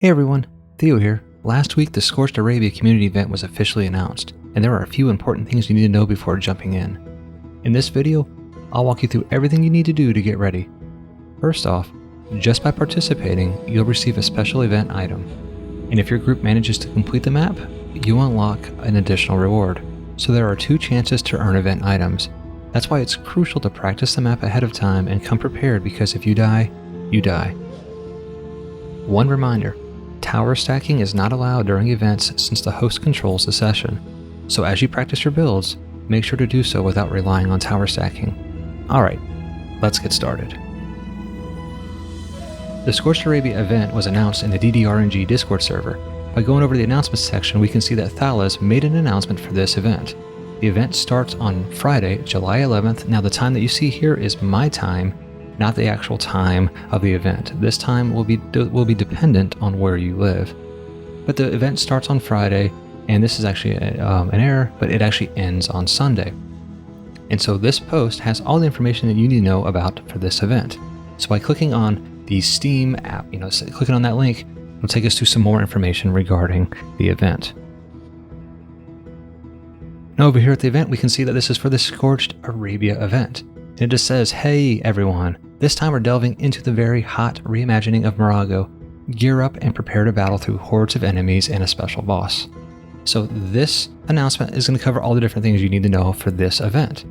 Hey everyone, Theo here. Last week the Scorched Arabia community event was officially announced, and there are a few important things you need to know before jumping in. In this video, I'll walk you through everything you need to do to get ready. First off, just by participating, you'll receive a special event item, and if your group manages to complete the map, you unlock an additional reward. So there are 2 chances to earn event items. That's why it's crucial to practice the map ahead of time and come prepared, because if you die, you die. One reminder, tower stacking is not allowed during events since the host controls the session. So as you practice your builds, make sure to do so without relying on tower stacking. Alright, let's get started. The Scorched Arabia event was announced in the DDRNG Discord server. By going over the announcements section, we can see that Thalas made an announcement for this event. The event starts on Friday, July 11th. Now the time that you see here is my time, not the actual time of the event. This time will be dependent on where you live. But the event starts on Friday, and this is actually an error, but it actually ends on Sunday. And so this post has all the information that you need to know about for this event. So by clicking on the Steam app, clicking on that link, it'll take us to some more information regarding the event. Now over here at the event, we can see that this is for the Scorched Arabia event. And it just says, hey everyone, this time we're delving into the very hot reimagining of Moraggo. Gear up and prepare to battle through hordes of enemies and a special boss. So this announcement is going to cover all the different things you need to know for this event.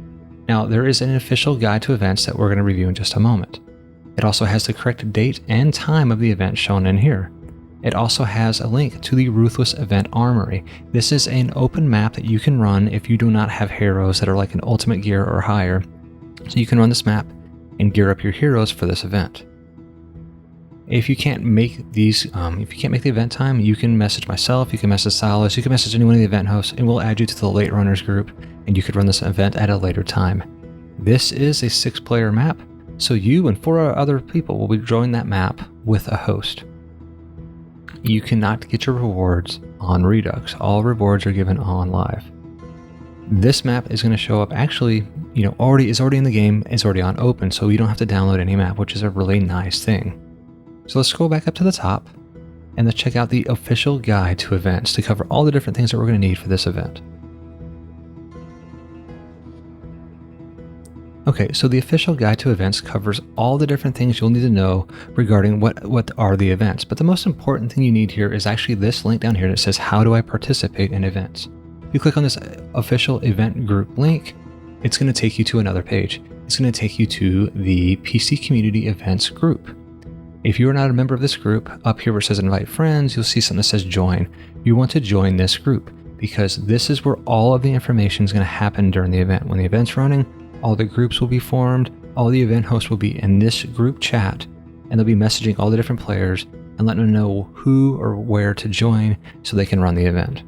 Now there is an official guide to events that we're going to review in just a moment. It also has the correct date and time of the event shown in here. It also has a link to the Ruthless Event Armory. This is an open map that you can run if you do not have heroes that are like an ultimate gear or higher. So you can run this map and gear up your heroes for this event. If you can't make these, if you can't make the event time, you can message myself, you can message Silas, you can message anyone in the event host, and we'll add you to the late runners group, and you could run this event at a later time. This is a 6-player map, so you and 4 other people will be joining that map with a host. You cannot get your rewards on Redux. All rewards are given on live. This map is going to show up actually, already in the game, it's already on open, so you don't have to download any map, which is a really nice thing. So let's scroll back up to the top and let's check out the official guide to events to cover all the different things that we're going to need for this event. Okay, so the official guide to events covers all the different things you'll need to know regarding what are the events. But the most important thing you need here is actually this link down here that says, how do I participate in events? You click on this official event group link, it's going to take you to another page. It's going to take you to the PC Community Events group. If you are not a member of this group, up here where it says invite friends, you'll see something that says join. You want to join this group because this is where all of the information is going to happen during the event. When the event's running, all the groups will be formed, all the event hosts will be in this group chat, and they'll be messaging all the different players and letting them know who or where to join so they can run the event.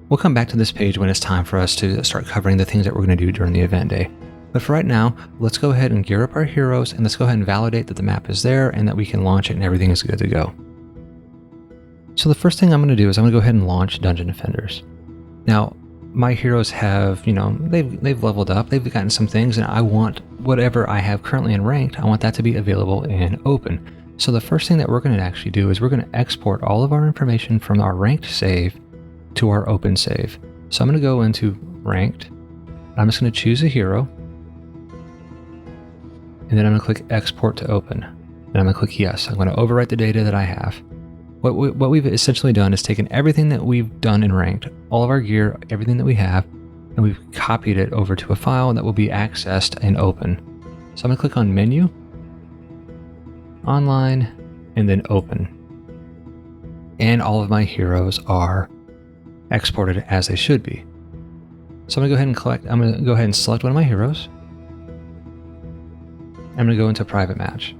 We'll come back to this page when it's time for us to start covering the things that we're going to do during the event day. But for right now, let's go ahead and gear up our heroes and let's go ahead and validate that the map is there and that we can launch it and everything is good to go. So the first thing I'm going to do is I'm going to go ahead and launch Dungeon Defenders. Now, my heroes have, they've leveled up, they've gotten some things, and I want whatever I have currently in ranked, I want that to be available in open. So the first thing that we're going to actually do is we're going to export all of our information from our ranked save to our open save. So I'm going to go into ranked, I'm just going to choose a hero, and then I'm going to click export to open. And I'm going to click yes. I'm going to overwrite the data that I have. What we've essentially done is taken everything that we've done in ranked, all of our gear, everything that we have, and we've copied it over to a file that will be accessed in open. So I'm going to click on menu, online, and then open. And all of my heroes are exported as they should be. So I'm going to go ahead and select one of my heroes. I'm going to go into private match.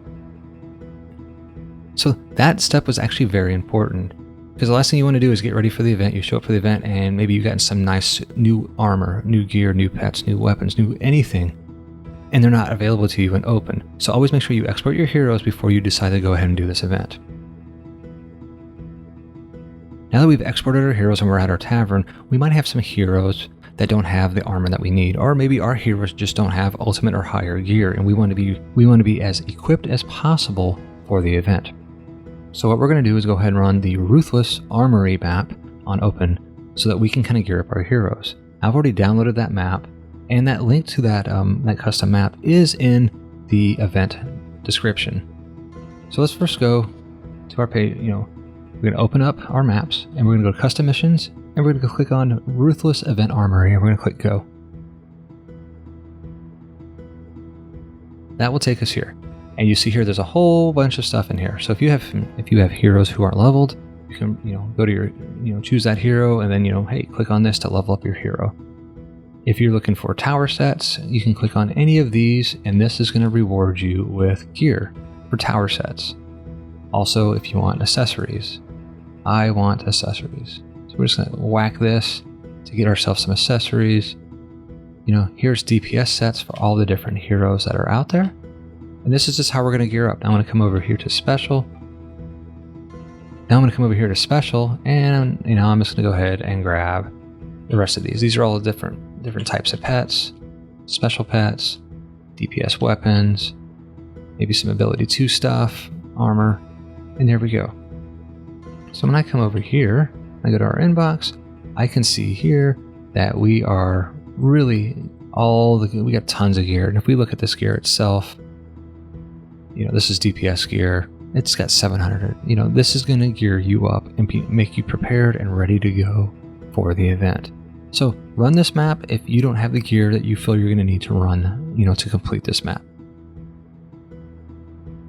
So that step was actually very important because the last thing you want to do is get ready for the event. You show up for the event and maybe you've gotten some nice new armor, new gear, new pets, new weapons, new anything, and they're not available to you in open. So always make sure you export your heroes before you decide to go ahead and do this event. Now that we've exported our heroes and we're at our tavern, we might have some heroes that don't have the armor that we need, or maybe our heroes just don't have ultimate or higher gear, and we want to be as equipped as possible for the event. So what we're going to do is go ahead and run the Ruthless Armory map on open so that we can kind of gear up our heroes. I've already downloaded that map, and that link to that custom map is in the event description. So let's first go to our page. We're going to open up our maps, and we're going to go to Custom Missions, and we're going to go click on Ruthless Event Armory, and we're going to click Go. That will take us here. And you see here there's a whole bunch of stuff in here. So if you have heroes who aren't leveled, you can go to your choose that hero, and then hey, click on this to level up your hero. If you're looking for tower sets, you can click on any of these, and this is going to reward you with gear for tower sets. Also, if you want accessories, I want accessories. So we're just going to whack this to get ourselves some accessories. Here's DPS sets for all the different heroes that are out there. And this is just how we're going to gear up. Now I'm going to come over here to special. And I'm just going to go ahead and grab the rest of these. These are all the different types of pets, special pets, DPS weapons, maybe some ability 2 stuff, armor, and there we go. So when I come over here, I go to our inbox, I can see here that we are really we got tons of gear. And if we look at this gear itself, this is DPS gear. It's got 700. This is going to gear you up and make you prepared and ready to go for the event. So run this map if you don't have the gear that you feel you're going to need to run, to complete this map.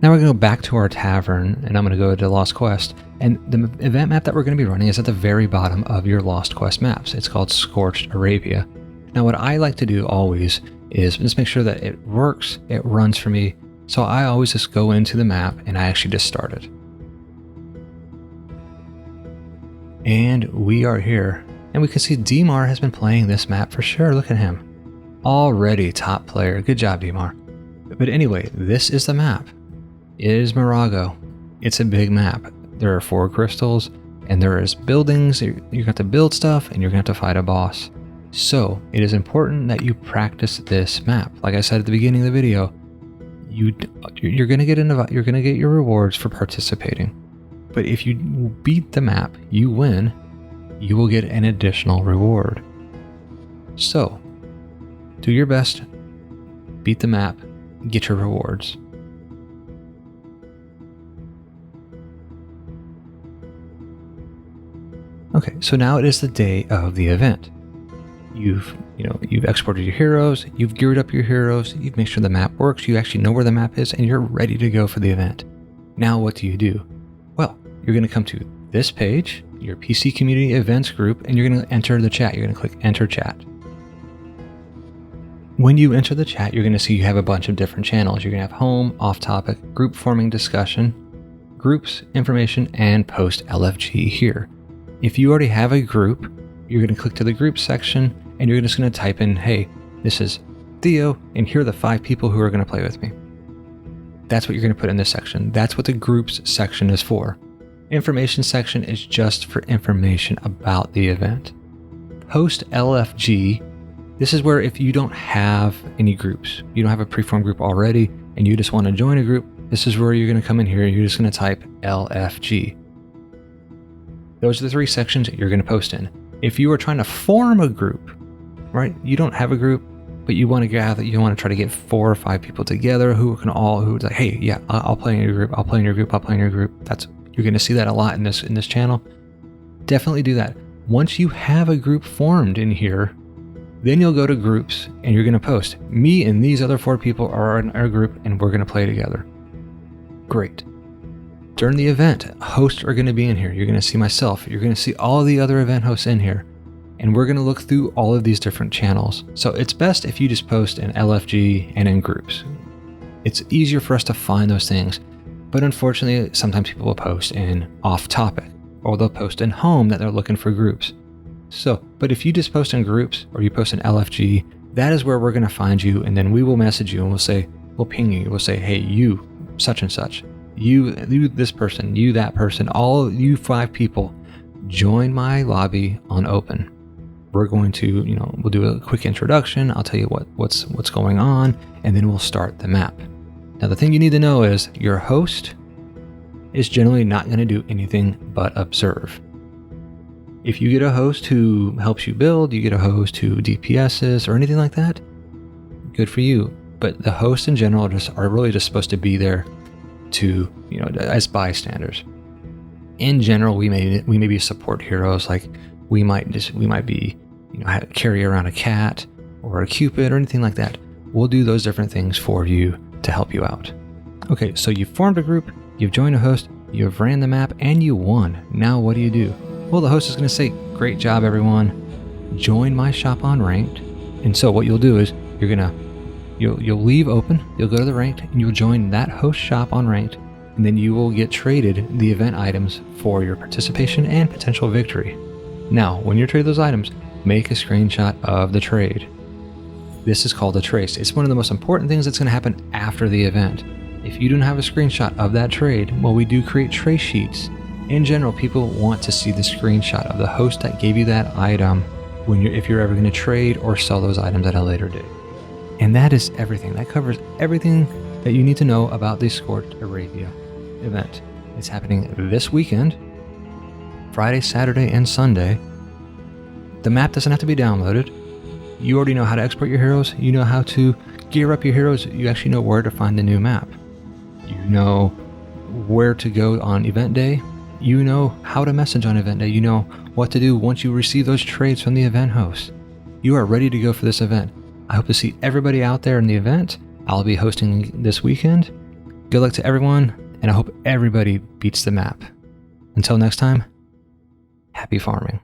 Now we're going to go back to our tavern, and I'm going to go to Lost Quest. And the event map that we're going to be running is at the very bottom of your Lost Quest maps. It's called Scorched Arabia. Now what I like to do always is just make sure that it works, it runs for me. So I always just go into the map and I actually just start it. And we are here. And we can see Dimar has been playing this map for sure. Look at him. Already top player. Good job, Dimar. But anyway, this is the map. It is Moraggo. It's a big map. There are 4 crystals, and there is buildings. You're going to build stuff, and you're going to have to fight a boss. So it is important that you practice this map. Like I said at the beginning of the video, you're going to get your rewards for participating. But if you beat the map, you win, you will get an additional reward. So do your best, beat the map, get your rewards. Okay, so now it is the day of the event. You've exported your heroes, you've geared up your heroes, you've made sure the map works, you actually know where the map is, and you're ready to go for the event. Now what do? Well, you're going to come to this page, your PC Community Events group, and you're going to enter the chat. You're going to click Enter Chat. When you enter the chat, you're going to see you have a bunch of different channels. You're going to have Home, Off Topic, Group Forming Discussion, Groups, Information, and Post LFG here. If you already have a group, you're going to click to the Group section, and you're just going to type in, hey, this is Theo, and here are the 5 people who are going to play with me. That's what you're going to put in this section. That's what the Groups section is for. Information section is just for information about the event. Post LFG, this is where if you don't have any groups, you don't have a preformed group already, and you just want to join a group, this is where you're going to come in here, you're just going to type LFG. Those are the 3 sections that you're going to post in. If you are trying to form a group, right? You don't have a group, but you want to try to get 4 or 5 people together who's like, hey, yeah, I'll play in your group, I'll play in your group, I'll play in your group. You're going to see that a lot in this channel. Definitely do that. Once you have a group formed in here, then you'll go to groups and you're going to post, me and these other 4 people are in our group and we're going to play together. Great. During the event, hosts are going to be in here. You're going to see myself. You're going to see all the other event hosts in here. And we're going to look through all of these different channels. So it's best if you just post in LFG and in groups. It's easier for us to find those things. But unfortunately, sometimes people will post in off topic, or they'll post in home that they're looking for groups. But if you just post in groups or you post in LFG, that is where we're going to find you. And then we will message you and we'll ping you. We'll say, hey, you, such and such, you this person, you, that person, all you 5 people, join my lobby on open. We're going to, we'll do a quick introduction. I'll tell you what's going on, and then we'll start the map. Now, the thing you need to know is your host is generally not going to do anything but observe. If you get a host who helps you build, you get a host who DPSs or anything like that, good for you. But the hosts in general are really just supposed to be there to, as bystanders. In general, we may be support heroes, like we might be, carry around a cat or a cupid or anything like that. We'll do those different things for you to help you out. Okay, so you've formed a group, you've joined a host, you've ran the map, and you won. Now what do? Well, the host is going to say, great job, everyone. Join my shop on ranked. And so what you'll do is you'll leave open, you'll go to the ranked, and you'll join that host shop on ranked, and then you will get traded the event items for your participation and potential victory. Now, when you're traded those items, make a screenshot of the trade. This is called a trace. It's one of the most important things that's going to happen after the event. If you don't have a screenshot of that trade, well, we do create trace sheets. In general, people want to see the screenshot of the host that gave you that item if you're ever going to trade or sell those items at a later date. And that is everything. That covers everything that you need to know about the Scorched Arabia event. It's happening this weekend, Friday, Saturday, and Sunday. The map doesn't have to be downloaded. You already know how to export your heroes. You know how to gear up your heroes. You actually know where to find the new map. You know where to go on event day. You know how to message on event day. You know what to do once you receive those trades from the event host. You are ready to go for this event. I hope to see everybody out there in the event. I'll be hosting this weekend. Good luck to everyone, and I hope everybody beats the map. Until next time, happy farming.